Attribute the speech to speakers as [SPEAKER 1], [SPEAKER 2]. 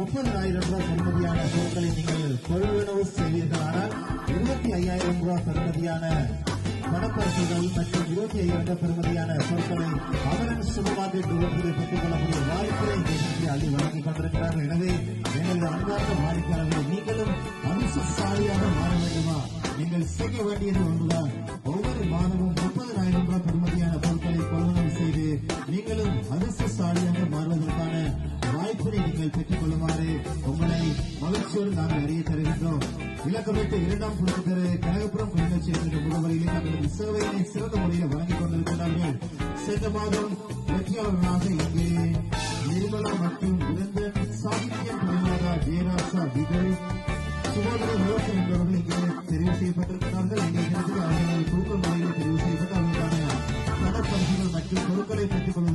[SPEAKER 1] 30,000 ரூபாய் பெறுமதியான பொருட்களை நீங்கள் கொள்வனவு செய்வீர்களானால் 25,000 ரூபாய் பெறுமதியான பணப்பரிசுகள் மற்றும் 25,000 பெறுமதியான பொருட்களை அவரின் சுபமாக பெற்றுக் கொள்ளக்கூடிய வாய்ப்புகளை அள்ளி வழங்கிக் கொண்டிருக்கிறார்கள். எனவே எங்களது அன்பார்ந்த வாடிக்கையாளர்கள் நீங்களும் அதிர்ஷ்டசாலியாக மாற வேண்டுமா? நீங்கள் செய்ய வேண்டியது ஒன்றுதான். ஒவ்வொரு மாதமும் 30,000 ரூபாய் பெறுமதியான பொருட்களை கொள்வனவு செய்து நீங்களும் அதிர்ஷ்டசாலியாக மாறுவதற்கான வாய்ப்பினை நீங்கள் பெற்றுக் கொள்ளுமாறு உங்களை மகிழ்ச்சியோடு நாங்கள் அறிய தருகின்றோம். இலக்கமிட்டு 2ஆம் குழு தெரு கனகபுரம் கிளிநொச்சி என்ற முகவரியிலே தங்களது சேவையினை சிறந்த முறையில் வழங்கிக் கொண்டிருக்கிறார்கள். சென்ற மாதம் வெற்றியாளர்களாக இங்கே நிர்மலா மற்றும் விருந்தன் சாகித்யம் தொழிலாளர் ஜெயராசா விஜய் சுகாதார ரோஷன் என்பவர்கள் இங்கே தெரிவு செய்யப்பட்டிருக்கிறார்கள். இங்கே அவர்கள் தூக்க முறையில் தெரிவு செய்யப்பட்டு அவர்களுக்கான பணப்பரிசுகள் மற்றும் பொருட்களை பெற்றுக் கொள்வது